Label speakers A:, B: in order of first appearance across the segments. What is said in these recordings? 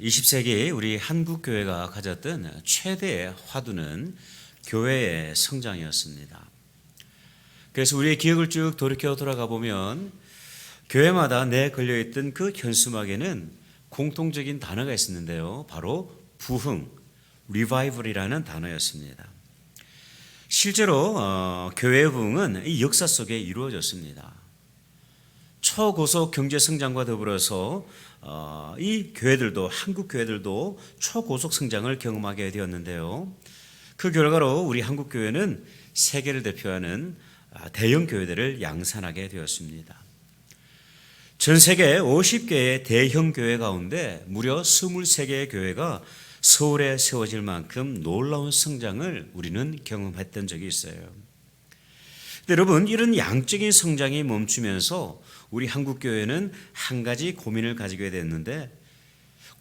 A: 20세기 우리 한국 교회가 가졌던 최대의 화두는 교회의 성장이었습니다. 그래서 우리의 기억을 쭉 돌이켜 돌아가 보면 교회마다 내 걸려있던 그 현수막에는 공통적인 단어가 있었는데요. 바로 부흥, 리바이벌이라는 단어였습니다. 실제로 교회의 부흥은 이 역사 속에 이루어졌습니다. 초고속 경제 성장과 더불어서 이 교회들도, 한국 교회들도 초고속 성장을 경험하게 되었는데요. 그 결과로 우리 한국 교회는 세계를 대표하는 대형 교회들을 양산하게 되었습니다. 전 세계 50개의 대형 교회 가운데 무려 23개의 교회가 서울에 세워질 만큼 놀라운 성장을 우리는 경험했던 적이 있어요. 근데 여러분, 이런 양적인 성장이 멈추면서 우리 한국 교회는 한 가지 고민을 가지게 됐는데,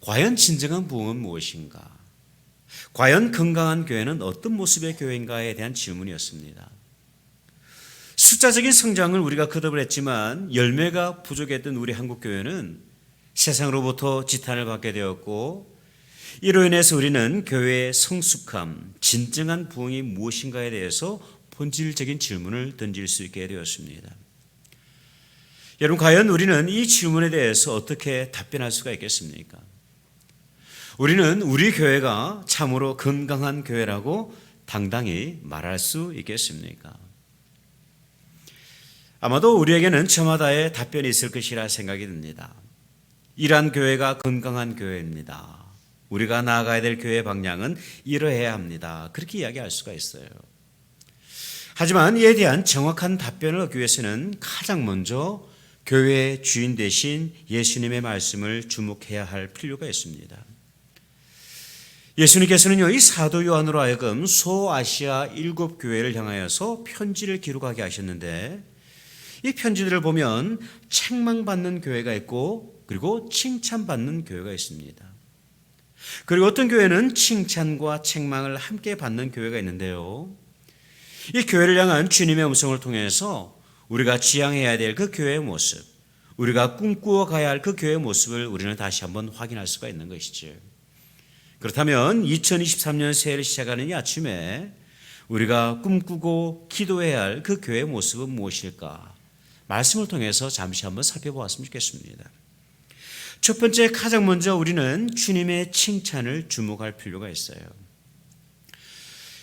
A: 과연 진정한 부흥은 무엇인가? 과연 건강한 교회는 어떤 모습의 교회인가에 대한 질문이었습니다. 숫자적인 성장을 우리가 거듭을 했지만 열매가 부족했던 우리 한국 교회는 세상으로부터 지탄을 받게 되었고, 이로 인해서 우리는 교회의 성숙함, 진정한 부흥이 무엇인가에 대해서 본질적인 질문을 던질 수 있게 되었습니다. 여러분, 과연 우리는 이 질문에 대해서 어떻게 답변할 수가 있겠습니까? 우리는 우리 교회가 참으로 건강한 교회라고 당당히 말할 수 있겠습니까? 아마도 우리에게는 저마다의 답변이 있을 것이라 생각이 듭니다. 이러한 교회가 건강한 교회입니다. 우리가 나아가야 될 교회의 방향은 이러해야 합니다. 그렇게 이야기할 수가 있어요. 하지만 이에 대한 정확한 답변을 얻기 위해서는 가장 먼저 교회의 주인 되신 예수님의 말씀을 주목해야 할 필요가 있습니다. 예수님께서는요, 이 사도 요한으로 하여금 소아시아 7교회를 향하여서 편지를 기록하게 하셨는데, 이 편지들을 보면 책망받는 교회가 있고, 그리고 칭찬받는 교회가 있습니다. 그리고 어떤 교회는 칭찬과 책망을 함께 받는 교회가 있는데요, 이 교회를 향한 주님의 음성을 통해서 우리가 지향해야 될 그 교회의 모습, 우리가 꿈꾸어 가야 할 그 교회의 모습을 우리는 다시 한번 확인할 수가 있는 것이죠. 그렇다면 2023년 새해를 시작하는 이 아침에 우리가 꿈꾸고 기도해야 할 그 교회의 모습은 무엇일까? 말씀을 통해서 잠시 한번 살펴보았으면 좋겠습니다. 첫 번째, 가장 먼저 우리는 주님의 칭찬을 주목할 필요가 있어요.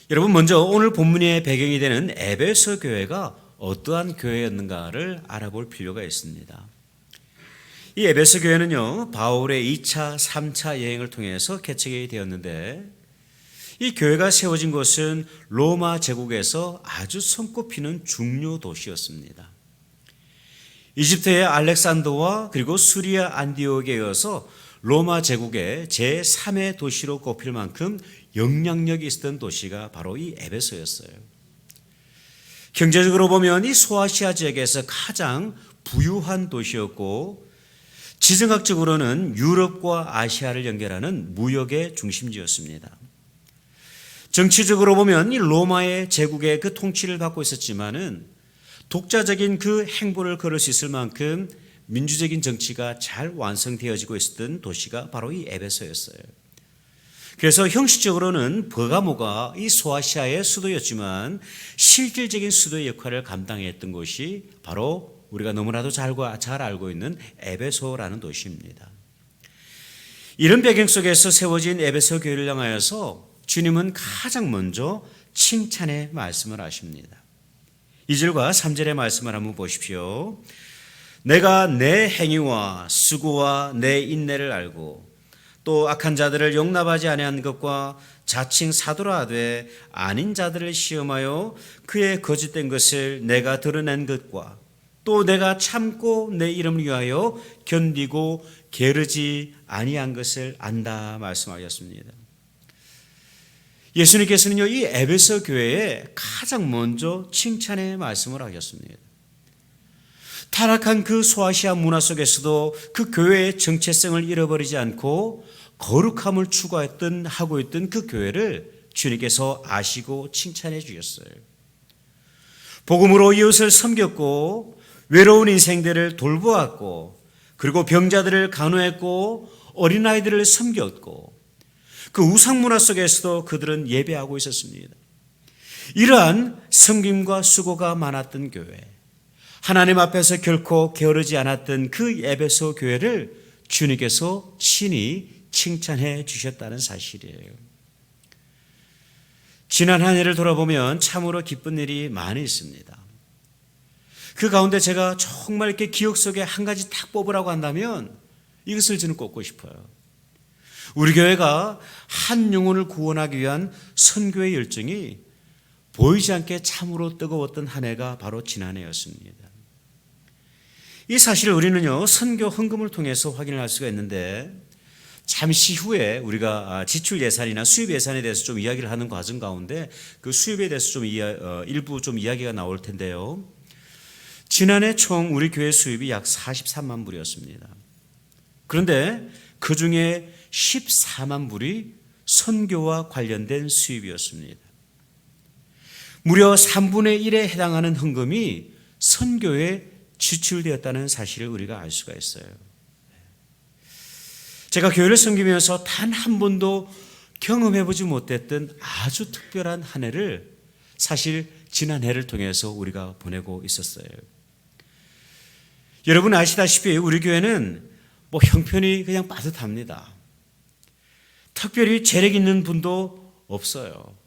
A: 여러분, 먼저 오늘 본문의 배경이 되는 에베소 교회가 어떠한 교회였는가를 알아볼 필요가 있습니다. 이 에베소 교회는요, 바울의 2차, 3차 여행을 통해서 개척이 되었는데, 이 교회가 세워진 곳은 로마 제국에서 아주 손꼽히는 중요 도시였습니다. 이집트의 알렉산더와 그리고 수리아 안디옥에 이어서 로마 제국의 제3의 도시로 꼽힐 만큼 영향력이 있었던 도시가 바로 이 에베소였어요. 경제적으로 보면 이 소아시아 지역에서 가장 부유한 도시였고, 지정학적으로는 유럽과 아시아를 연결하는 무역의 중심지였습니다. 정치적으로 보면 이 로마의 제국의 그 통치를 받고 있었지만은 독자적인 그 행보를 걸을 수 있을 만큼 민주적인 정치가 잘 완성되어지고 있었던 도시가 바로 이 에베소였어요. 그래서 형식적으로는 버가모가 이 소아시아의 수도였지만 실질적인 수도의 역할을 감당했던 곳이 바로 우리가 너무나도 잘 알고 있는 에베소라는 도시입니다. 이런 배경 속에서 세워진 에베소 교회를 향하여서 주님은 가장 먼저 칭찬의 말씀을 하십니다. 2절과 3절의 말씀을 한번 보십시오. 내가 내 행위와 수고와 내 인내를 알고 또 악한 자들을 용납하지 아니한 것과 자칭 사도라 하되 아닌 자들을 시험하여 그의 거짓된 것을 내가 드러낸 것과 또 내가 참고 내 이름을 위하여 견디고 게으르지 아니한 것을 안다 말씀하셨습니다. 예수님께서는요, 이 에베소 교회에 가장 먼저 칭찬의 말씀을 하셨습니다. 타락한 그 소아시아 문화 속에서도 그 교회의 정체성을 잃어버리지 않고 거룩함을 하고 있던 그 교회를 주님께서 아시고 칭찬해 주셨어요. 복음으로 이웃을 섬겼고 외로운 인생들을 돌보았고 그리고 병자들을 간호했고 어린아이들을 섬겼고 그 우상 문화 속에서도 그들은 예배하고 있었습니다. 이러한 섬김과 수고가 많았던 교회, 하나님 앞에서 결코 게으르지 않았던 그 에베소 교회를 주님께서 친히 칭찬해 주셨다는 사실이에요. 지난 한 해를 돌아보면 참으로 기쁜 일이 많이 있습니다. 그 가운데 제가 정말 이렇게 기억 속에 한 가지 딱 뽑으라고 한다면 이것을 저는 꼽고 싶어요. 우리 교회가 한 영혼을 구원하기 위한 선교의 열정이 보이지 않게 참으로 뜨거웠던 한 해가 바로 지난해였습니다. 이 사실을 우리는요, 선교 헌금을 통해서 확인을 할 수가 있는데, 잠시 후에 우리가 지출 예산이나 수입 예산에 대해서 좀 이야기를 하는 과정 가운데 그 수입에 대해서 좀 일부 좀 이야기가 나올 텐데요. 지난해 총 우리 교회 수입이 약 43만 불이었습니다. 그런데 그 중에 14만 불이 선교와 관련된 수입이었습니다. 무려 3분의 1에 해당하는 헌금이 선교에 지출되었다는 사실을 우리가 알 수가 있어요. 제가 교회를 섬기면서 단 한 번도 경험해보지 못했던 아주 특별한 한 해를 사실 지난 해를 통해서 우리가 보내고 있었어요. 여러분 아시다시피 우리 교회는 형편이 그냥 빠듯합니다. 특별히 재력 있는 분도 없어요.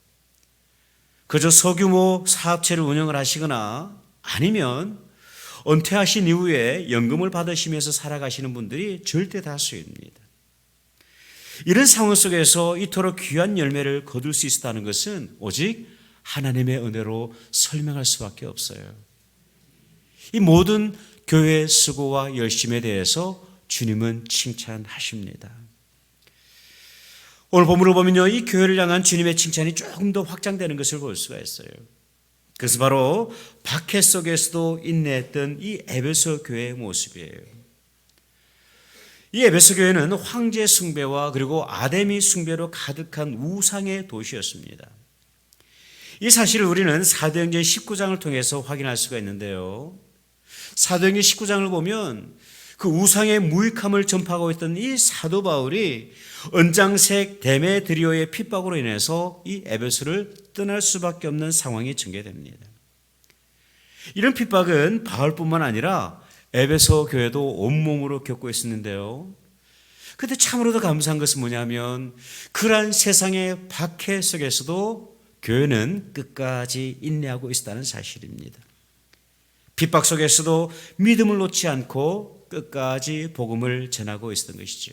A: 그저 소규모 사업체를 운영을 하시거나 아니면 은퇴하신 이후에 연금을 받으시면서 살아가시는 분들이 절대 다수입니다. 이런 상황 속에서 이토록 귀한 열매를 거둘 수 있었다는 것은 오직 하나님의 은혜로 설명할 수밖에 없어요. 이 모든 교회의 수고와 열심에 대해서 주님은 칭찬하십니다. 오늘 본문을 보면요, 이 교회를 향한 주님의 칭찬이 조금 더 확장되는 것을 볼 수가 있어요. 그래서 바로 박해 속에서도 인내했던 이 에베소 교회의 모습이에요. 이 에베소 교회는 황제 숭배와 그리고 아데미 숭배로 가득한 우상의 도시였습니다. 이 사실을 우리는 사도행전 19장을 통해서 확인할 수가 있는데요. 사도행전 19장을 보면 그 우상의 무익함을 전파하고 있던 이 사도 바울이 은장색 데메드리오의 핍박으로 인해서 이 에베소를 떠날 수밖에 없는 상황이 전개됩니다. 이런 핍박은 바울뿐만 아니라 에베소 교회도 온몸으로 겪고 있었는데요. 그런데 참으로도 감사한 것은 뭐냐면 그러한 세상의 박해 속에서도 교회는 끝까지 인내하고 있었다는 사실입니다. 핍박 속에서도 믿음을 놓지 않고 끝까지 복음을 전하고 있었던 것이죠.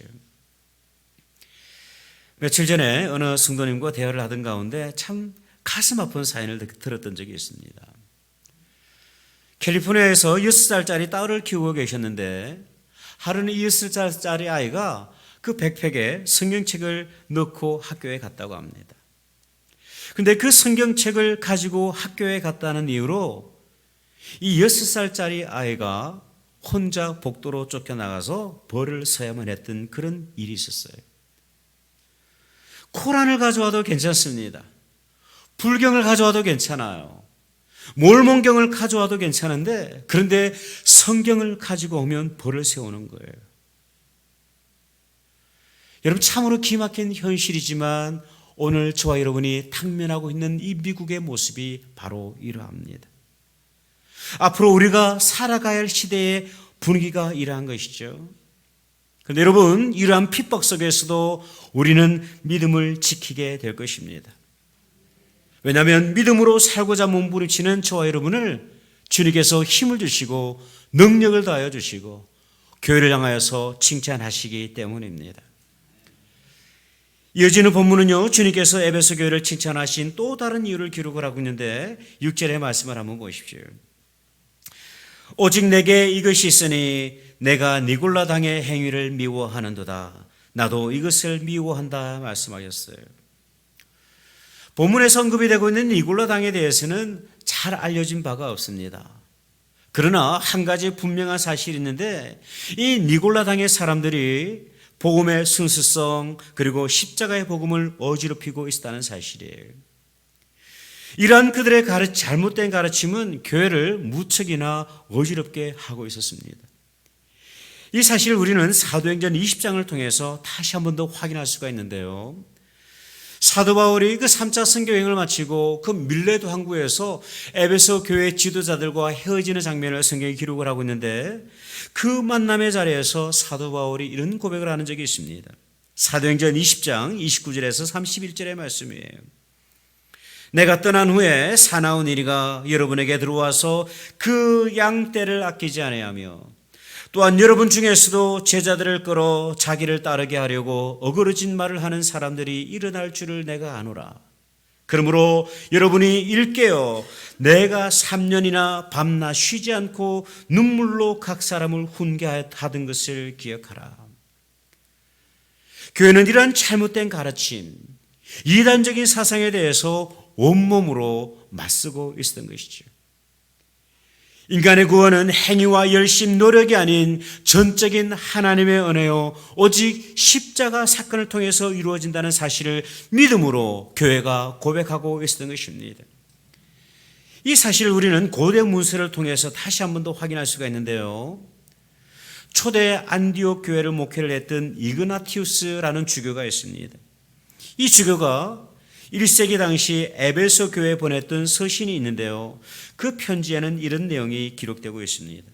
A: 며칠 전에 어느 성도님과 대화를 하던 가운데 참 가슴 아픈 사연을 들었던 적이 있습니다. 캘리포니아에서 6살짜리 딸을 키우고 계셨는데 하루는 6살짜리 아이가 그 백팩에 성경책을 넣고 학교에 갔다고 합니다. 그런데 그 성경책을 가지고 학교에 갔다는 이유로 이 6살짜리 아이가 혼자 복도로 쫓겨나가서 벌을 서야만 했던 그런 일이 있었어요. 코란을 가져와도 괜찮습니다. 불경을 가져와도 괜찮아요. 몰몬경을 가져와도 괜찮은데 그런데 성경을 가지고 오면 벌을 세우는 거예요. 여러분 참으로 기막힌 현실이지만 오늘 저와 여러분이 당면하고 있는 이 미국의 모습이 바로 이러합니다. 앞으로 우리가 살아가야 할 시대의 분위기가 이러한 것이죠. 그런데 여러분 이러한 핍박 속에서도 우리는 믿음을 지키게 될 것입니다. 왜냐하면 믿음으로 살고자 몸부림치는 저와 여러분을 주님께서 힘을 주시고 능력을 다하여 주시고 교회를 향하여서 칭찬하시기 때문입니다. 이어지는 본문은요, 주님께서 에베소 교회를 칭찬하신 또 다른 이유를 기록을 하고 있는데 6절의 말씀을 한번 보십시오. 오직 내게 이것이 있으니 내가 니골라 당의 행위를 미워하는도다. 나도 이것을 미워한다 말씀하셨어요. 본문에서 언급이 되고 있는 니골라 당에 대해서는 잘 알려진 바가 없습니다. 그러나 한 가지 분명한 사실이 있는데 이 니골라 당의 사람들이 복음의 순수성 그리고 십자가의 복음을 어지럽히고 있다는 사실이에요. 이러한 그들의 잘못된 가르침은 교회를 무척이나 어지럽게 하고 있었습니다. 이 사실 우리는 사도행전 20장을 통해서 다시 한 번 더 확인할 수가 있는데요. 사도 바울이 그 3차 선교 여행을 마치고 그 밀레도 항구에서 에베소 교회 지도자들과 헤어지는 장면을 성경에 기록을 하고 있는데, 그 만남의 자리에서 사도 바울이 이런 고백을 하는 적이 있습니다. 사도행전 20장 29절에서 31절의 말씀이에요. 내가 떠난 후에 사나운 이리가 여러분에게 들어와서 그 양떼를 아끼지 아니하며 또한 여러분 중에서도 제자들을 끌어 자기를 따르게 하려고 어그러진 말을 하는 사람들이 일어날 줄을 내가 아노라. 그러므로 여러분이 일깨어 내가 3년이나 밤낮 쉬지 않고 눈물로 각 사람을 훈계하던 것을 기억하라. 교회는 이러한 잘못된 가르침, 이단적인 사상에 대해서 온몸으로 맞서고 있었던 것이죠. 인간의 구원은 행위와 열심, 노력이 아닌 전적인 하나님의 은혜요 오직 십자가 사건을 통해서 이루어진다는 사실을 믿음으로 교회가 고백하고 있었던 것입니다. 이 사실을 우리는 고대 문서를 통해서 다시 한 번 더 확인할 수가 있는데요. 초대 안디옥 교회를 목회를 했던 이그나티우스라는 주교가 있습니다. 이 주교가 1세기 당시 에베소 교회에 보냈던 서신이 있는데요. 그 편지에는 이런 내용이 기록되고 있습니다.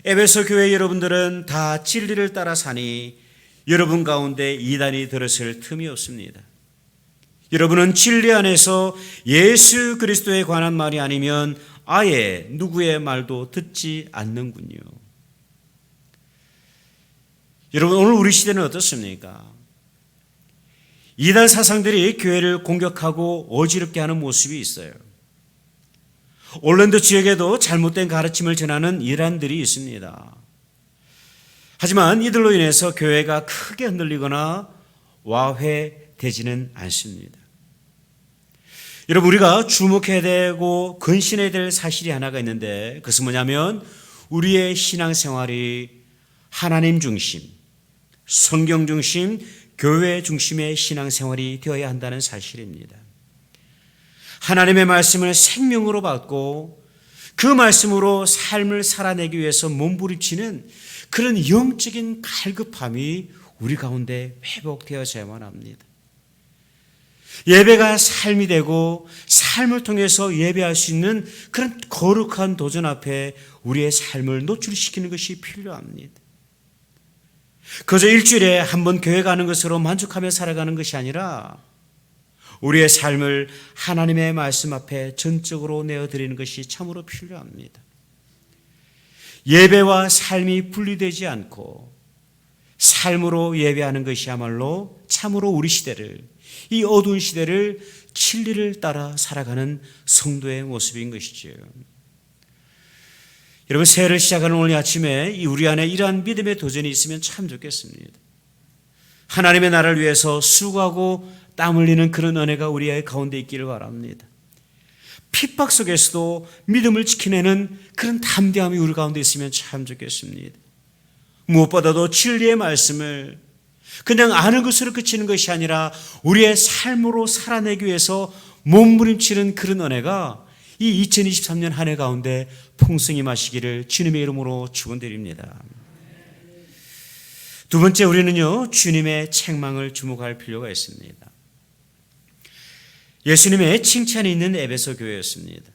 A: 에베소 교회 여러분들은 다 진리를 따라 사니 여러분 가운데 이단이 들었을 틈이 없습니다. 여러분은 진리 안에서 예수 그리스도에 관한 말이 아니면 아예 누구의 말도 듣지 않는군요. 여러분, 오늘 우리 시대는 어떻습니까? 이단 사상들이 교회를 공격하고 어지럽게 하는 모습이 있어요. 올랜도 지역에도 잘못된 가르침을 전하는 이단들이 있습니다. 하지만 이들로 인해서 교회가 크게 흔들리거나 와해되지는 않습니다. 여러분, 우리가 주목해야 되고 근신해야 될 사실이 하나가 있는데, 그것은 뭐냐면 우리의 신앙생활이 하나님 중심, 성경 중심, 교회 중심의 신앙생활이 되어야 한다는 사실입니다. 하나님의 말씀을 생명으로 받고 그 말씀으로 삶을 살아내기 위해서 몸부림치는 그런 영적인 갈급함이 우리 가운데 회복되어져야만 합니다. 예배가 삶이 되고 삶을 통해서 예배할 수 있는 그런 거룩한 도전 앞에 우리의 삶을 노출시키는 것이 필요합니다. 그저 일주일에 한 번 교회 가는 것으로 만족하며 살아가는 것이 아니라 우리의 삶을 하나님의 말씀 앞에 전적으로 내어드리는 것이 참으로 필요합니다. 예배와 삶이 분리되지 않고 삶으로 예배하는 것이야말로 참으로 우리 시대를, 이 어두운 시대를 진리를 따라 살아가는 성도의 모습인 것이죠. 여러분, 새해를 시작하는 오늘 아침에 우리 안에 이러한 믿음의 도전이 있으면 참 좋겠습니다. 하나님의 나라를 위해서 수고하고 땀 흘리는 그런 은혜가 우리 가운데 있기를 바랍니다. 핍박 속에서도 믿음을 지켜내는 그런 담대함이 우리 가운데 있으면 참 좋겠습니다. 무엇보다도 진리의 말씀을 그냥 아는 것으로 그치는 것이 아니라 우리의 삶으로 살아내기 위해서 몸부림치는 그런 은혜가 이 2023년 한 해 가운데 풍성히 마시기를 주님의 이름으로 축원드립니다. 두 번째, 우리는요, 주님의 책망을 주목할 필요가 있습니다. 예수님의 칭찬이 있는 에베소 교회였습니다.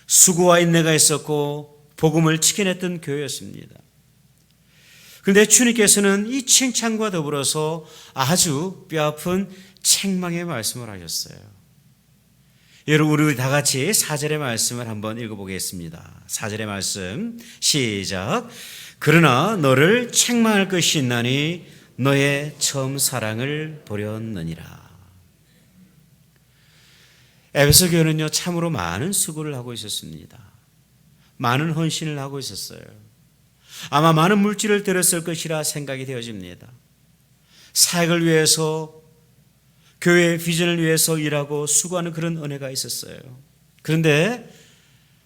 A: 수고와 인내가 있었고 복음을 지켜냈던 교회였습니다. 그런데 주님께서는 이 칭찬과 더불어서 아주 뼈아픈 책망의 말씀을 하셨어요. 여러분, 우리 다 같이 4절의 말씀을 한번 읽어보겠습니다. 4절의 말씀 시작. 그러나 너를 책망할 것이 있나니 너의 처음 사랑을 버렸느니라. 에베소 교회는요, 참으로 많은 수고를 하고 있었습니다. 많은 헌신을 하고 있었어요. 아마 많은 물질을 들였을 것이라 생각이 되어집니다. 사역을 위해서, 교회의 비전을 위해서 일하고 수고하는 그런 은혜가 있었어요. 그런데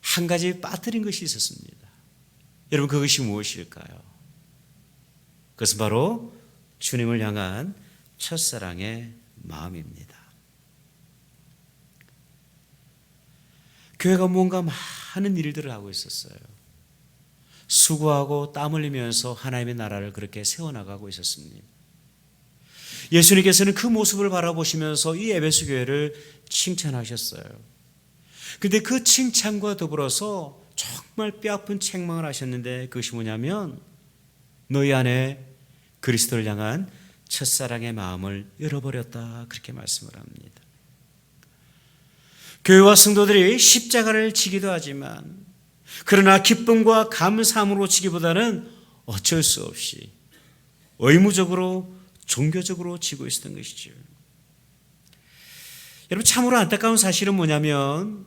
A: 한 가지 빠뜨린 것이 있었습니다. 여러분, 그것이 무엇일까요? 그것은 바로 주님을 향한 첫사랑의 마음입니다. 교회가 뭔가 많은 일들을 하고 있었어요. 수고하고 땀 흘리면서 하나님의 나라를 그렇게 세워나가고 있었습니다. 예수님께서는 그 모습을 바라보시면서 이 에베소 교회를 칭찬하셨어요. 그런데 그 칭찬과 더불어서 정말 뼈아픈 책망을 하셨는데 그것이 뭐냐면 너희 안에 그리스도를 향한 첫사랑의 마음을 잃어버렸다, 그렇게 말씀을 합니다. 교회와 성도들이 십자가를 지기도 하지만 그러나 기쁨과 감사함으로 지기보다는 어쩔 수 없이 의무적으로 종교적으로 지고 있었던 것이죠. 여러분, 참으로 안타까운 사실은 뭐냐면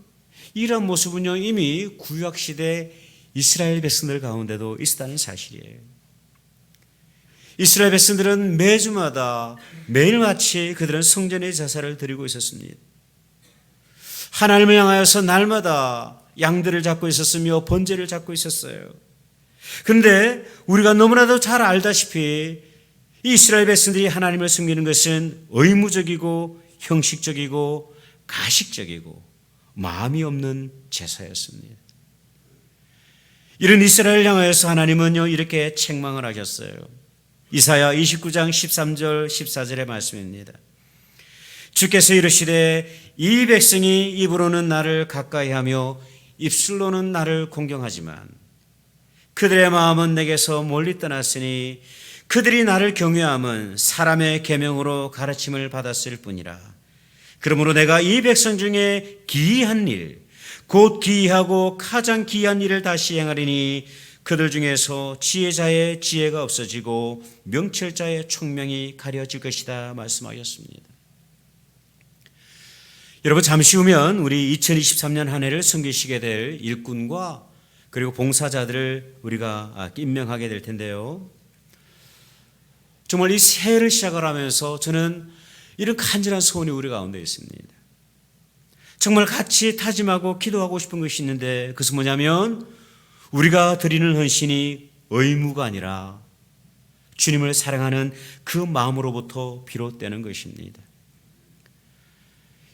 A: 이런 모습은요 이미 구약시대 이스라엘 백성들 가운데도 있었다는 사실이에요. 이스라엘 백성들은 매주마다 매일같이 그들은 성전에 제사를 드리고 있었습니다. 하나님을 향하여서 날마다 양들을 잡고 있었으며 번제를 잡고 있었어요. 그런데 우리가 너무나도 잘 알다시피 이스라엘 백성들이 하나님을 섬기는 것은 의무적이고 형식적이고 가식적이고 마음이 없는 제사였습니다. 이런 이스라엘을 향하여서 하나님은요 이렇게 책망을 하셨어요. 이사야 29장 13절 14절의 말씀입니다. 주께서 이르시되 이 백성이 입으로는 나를 가까이하며 입술로는 나를 공경하지만 그들의 마음은 내게서 멀리 떠났으니 그들이 나를 경외함은 사람의 계명으로 가르침을 받았을 뿐이라. 그러므로 내가 이 백성 중에 기이한 일, 곧 기이하고 가장 기이한 일을 다시 행하리니 그들 중에서 지혜자의 지혜가 없어지고 명철자의 총명이 가려질 것이다 말씀하셨습니다. 여러분, 잠시 후면 우리 2023년 한 해를 섬기시게 될 일꾼과 그리고 봉사자들을 우리가 임명하게 될 텐데요. 정말 이 새해를 시작을 하면서 저는 이런 간절한 소원이 우리 가운데 있습니다. 정말 같이 다짐하고 기도하고 싶은 것이 있는데 그것은 뭐냐면 우리가 드리는 헌신이 의무가 아니라 주님을 사랑하는 그 마음으로부터 비롯되는 것입니다.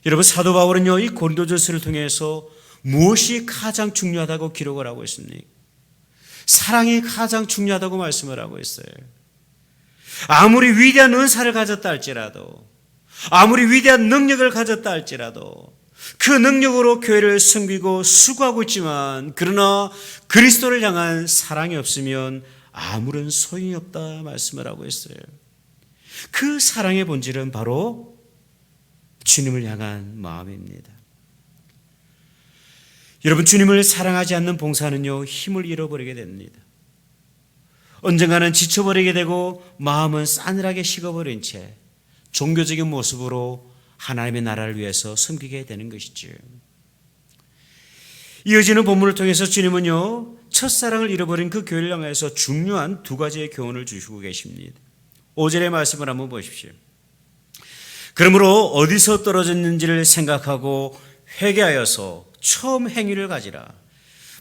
A: 여러분, 사도 바울은요 이 고린도전서를 통해서 무엇이 가장 중요하다고 기록을 하고 있습니까? 사랑이 가장 중요하다고 말씀을 하고 있어요. 아무리 위대한 은사를 가졌다 할지라도, 아무리 위대한 능력을 가졌다 할지라도 그 능력으로 교회를 섬기고 수고하고 있지만 그러나 그리스도를 향한 사랑이 없으면 아무런 소용이 없다 말씀을 하고 있어요. 그 사랑의 본질은 바로 주님을 향한 마음입니다. 여러분, 주님을 사랑하지 않는 봉사는요 힘을 잃어버리게 됩니다. 언젠가는 지쳐버리게 되고 마음은 싸늘하게 식어버린 채 종교적인 모습으로 하나님의 나라를 위해서 섬기게 되는 것이죠. 이어지는 본문을 통해서 주님은요 첫사랑을 잃어버린 그 교회를 향해서 중요한 두 가지의 교훈을 주시고 계십니다. 5절의 말씀을 한번 보십시오. 그러므로 어디서 떨어졌는지를 생각하고 회개하여서 처음 행위를 가지라.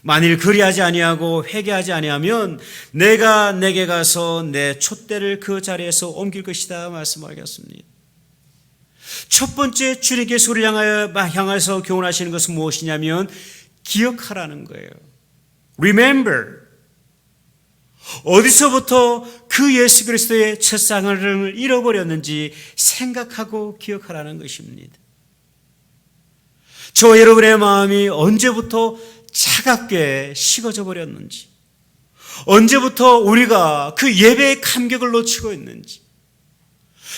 A: 만일 그리하지 아니하고 회개하지 아니하면 내가 내게 가서 내 촛대를 그 자리에서 옮길 것이다 말씀하셨습니다. 첫 번째 주님께서 우리를 향해서 교훈하시는 것은 무엇이냐면 기억하라는 거예요. Remember. 어디서부터 그 예수 그리스도의 첫사랑을 잃어버렸는지 생각하고 기억하라는 것입니다. 저 여러분의 마음이 언제부터 차갑게 식어져 버렸는지, 언제부터 우리가 그 예배의 감격을 놓치고 있는지,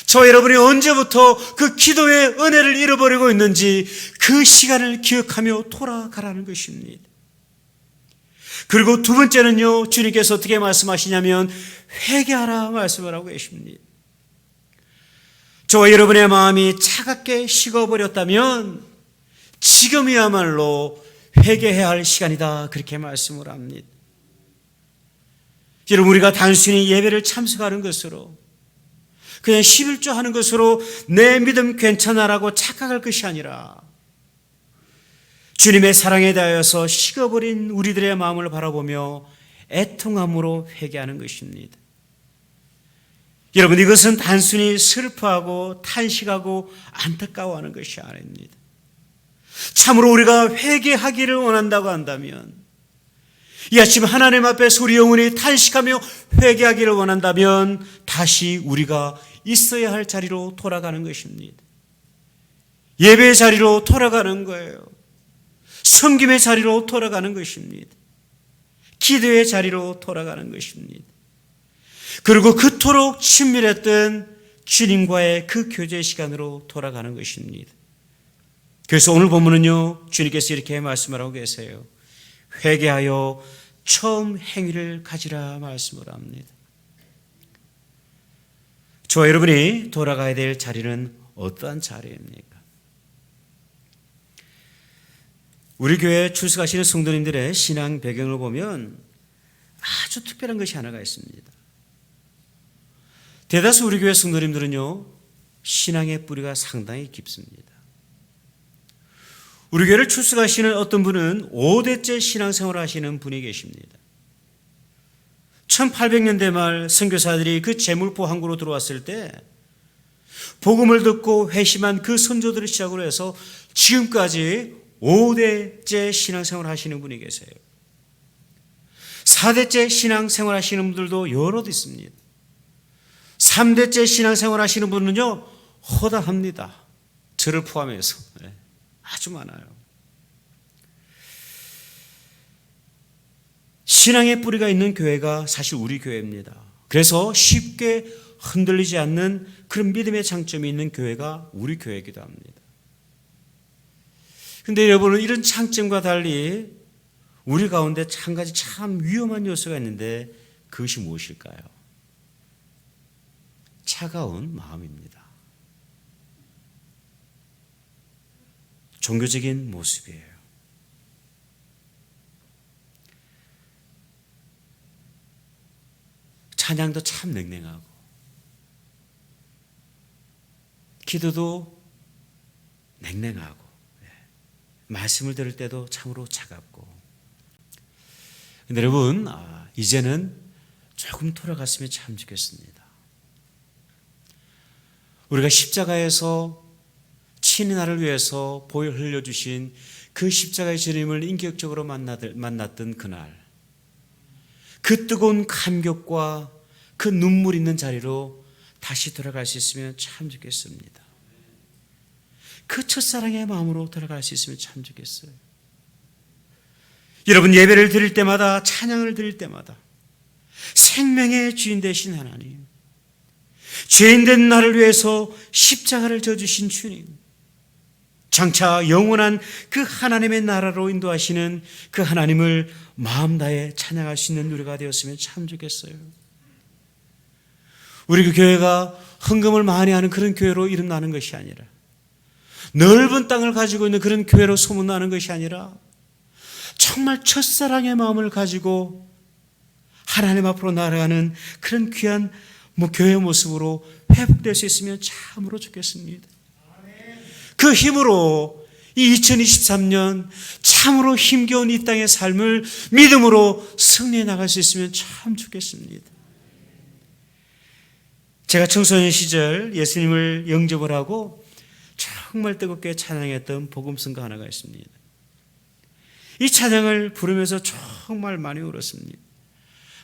A: 저 여러분이 언제부터 그 기도의 은혜를 잃어버리고 있는지 그 시간을 기억하며 돌아가라는 것입니다. 그리고 두 번째는요, 주님께서 어떻게 말씀하시냐면 회개하라 말씀을 하고 계십니다. 저와 여러분의 마음이 차갑게 식어버렸다면 지금이야말로 회개해야 할 시간이다 그렇게 말씀을 합니다. 여러분, 우리가 단순히 예배를 참석하는 것으로 그냥 11조 하는 것으로 내 믿음 괜찮아라고 착각할 것이 아니라 주님의 사랑에 대하여서 식어버린 우리들의 마음을 바라보며 애통함으로 회개하는 것입니다. 여러분, 이것은 단순히 슬퍼하고 탄식하고 안타까워하는 것이 아닙니다. 참으로 우리가 회개하기를 원한다고 한다면 이 아침 하나님 앞에서 우리 영혼이 탄식하며 회개하기를 원한다면 다시 우리가 있어야 할 자리로 돌아가는 것입니다. 예배의 자리로 돌아가는 거예요. 섬김의 자리로 돌아가는 것입니다. 기도의 자리로 돌아가는 것입니다. 그리고 그토록 친밀했던 주님과의 그 교제 시간으로 돌아가는 것입니다. 그래서 오늘 본문은요, 주님께서 이렇게 말씀하고 계세요. 회개하여 처음 행위를 가지라 말씀을 합니다. 저와 여러분이 돌아가야 될 자리는 어떠한 자리입니까? 우리 교회에 출석하시는 성도님들의 신앙 배경을 보면 아주 특별한 것이 하나가 있습니다. 대다수 우리 교회 성도님들은요, 신앙의 뿌리가 상당히 깊습니다. 우리 교회를 출석하시는 어떤 분은 5대째 신앙생활을 하시는 분이 계십니다. 1800년대 말 선교사들이 그 제물포 항구로 들어왔을 때 복음을 듣고 회심한 그 선조들을 시작으로 해서 지금까지 5대째 신앙생활을 하시는 분이 계세요. 4대째 신앙생활 하시는 분들도 여럿 있습니다. 3대째 신앙생활 하시는 분은요, 허다합니다. 저를 포함해서. 아주 많아요. 신앙의 뿌리가 있는 교회가 사실 우리 교회입니다. 그래서 쉽게 흔들리지 않는 그런 믿음의 장점이 있는 교회가 우리 교회이기도 합니다. 그런데 여러분은 이런 장점과 달리 우리 가운데 한 가지 참 위험한 요소가 있는데 그것이 무엇일까요? 차가운 마음입니다. 종교적인 모습이에요. 찬양도 참 냉랭하고 기도도 냉랭하고 말씀을 들을 때도 참으로 차갑고. 근데 여러분, 이제는 조금 돌아갔으면 참 좋겠습니다. 우리가 십자가에서 친히 나를 위해서 보혈 흘려주신 그 십자가의 주님을 인격적으로 만났던 그날, 그 뜨거운 감격과 그 눈물 있는 자리로 다시 돌아갈 수 있으면 참 좋겠습니다. 그 첫사랑의 마음으로 돌아갈 수 있으면 참 좋겠어요. 여러분, 예배를 드릴 때마다, 찬양을 드릴 때마다 생명의 주인 되신 하나님, 죄인된 나를 위해서 십자가를 져주신 주님, 장차 영원한 그 하나님의 나라로 인도하시는 그 하나님을 마음 다해 찬양할 수 있는 우리가 되었으면 참 좋겠어요. 우리 그 교회가 헌금을 많이 하는 그런 교회로 이름나는 것이 아니라, 넓은 땅을 가지고 있는 그런 교회로 소문나는 것이 아니라, 정말 첫사랑의 마음을 가지고 하나님 앞으로 나아가는 그런 귀한 교회의 모습으로 회복될 수 있으면 참으로 좋겠습니다. 그 힘으로 이 2023년 참으로 힘겨운 이 땅의 삶을 믿음으로 승리해 나갈 수 있으면 참 좋겠습니다. 제가 청소년 시절 예수님을 영접을 하고 정말 뜨겁게 찬양했던 복음성가 하나가 있습니다. 이 찬양을 부르면서 정말 많이 울었습니다.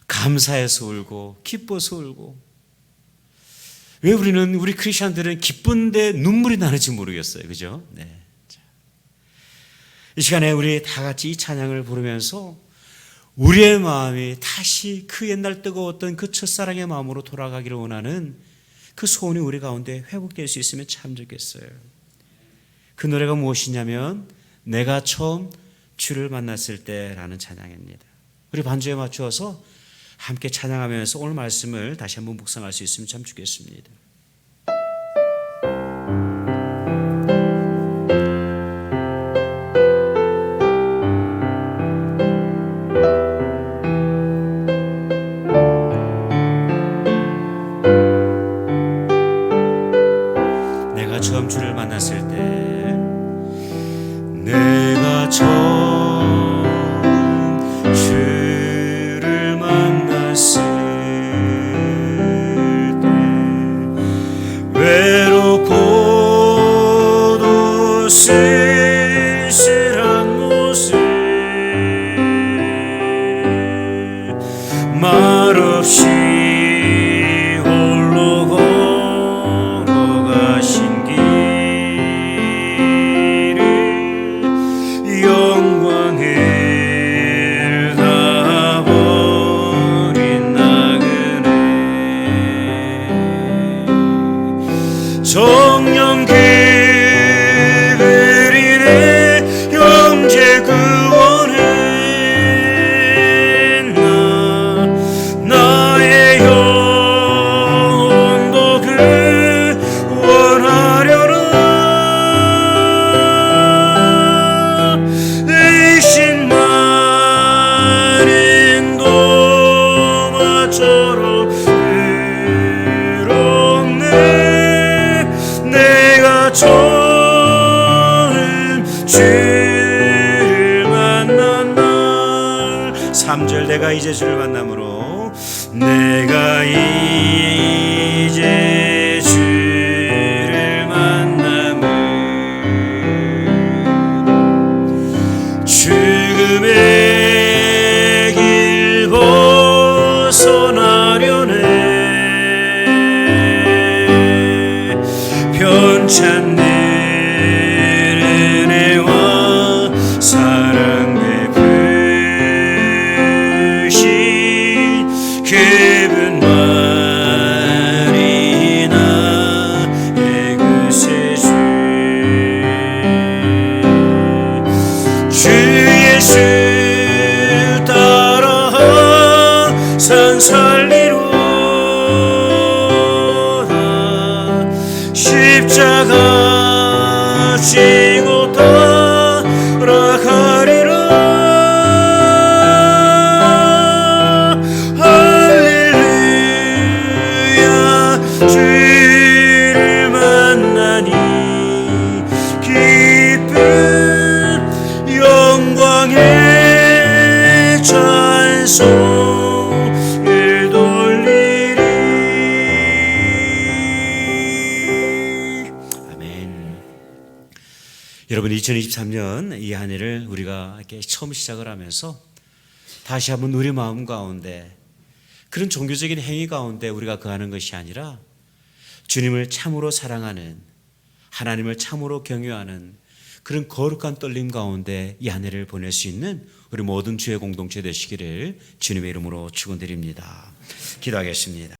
A: 감사해서 울고 기뻐서 울고. 왜 우리 크리스천들은 기쁜데 눈물이 나는지 모르겠어요. 그죠? 네. 이 시간에 우리 다 같이 이 찬양을 부르면서 우리의 마음이 다시 그 옛날 뜨거웠던 그 첫사랑의 마음으로 돌아가기를 원하는 그 소원이 우리 가운데 회복될 수 있으면 참 좋겠어요. 그 노래가 무엇이냐면 내가 처음 주를 만났을 때라는 찬양입니다. 우리 반주에 맞추어서 함께 찬양하면서 오늘 말씀을 다시 한번 묵상할 수 있으면 참 좋겠습니다. 내가 처음 주를 만났을 때, 내가 처음 주를 만났을 때 외롭고도 쓸쓸한 모습 성령 그리네 형제 구원해 나의 영혼도 구원하려나 의신 많은 도마처럼 내가 처음 주를 만난 날 3절 내가 이제 주를 만남으로 내가 이제 주를 만남으로 죽음의 길 벗어나려네 변찬 은혜와 사랑 베푸신 그분만이 나의 구세주 주 예수 따라 산 살리로 십자가 지고 따라가리라 할렐루야 주를 만나니 기쁜 영광의 찬송을 돌리리. 여러분 2023년 이 한 해를 우리가 이렇게 처음 시작을 하면서 다시 한번 우리 마음 가운데 그런 종교적인 행위 가운데 우리가 거하는 것이 아니라 주님을 참으로 사랑하는 하나님을 참으로 경외하는 그런 거룩한 떨림 가운데 이 한 해를 보낼 수 있는 우리 모든 주의 공동체 되시기를 주님의 이름으로 축원드립니다. 기도하겠습니다.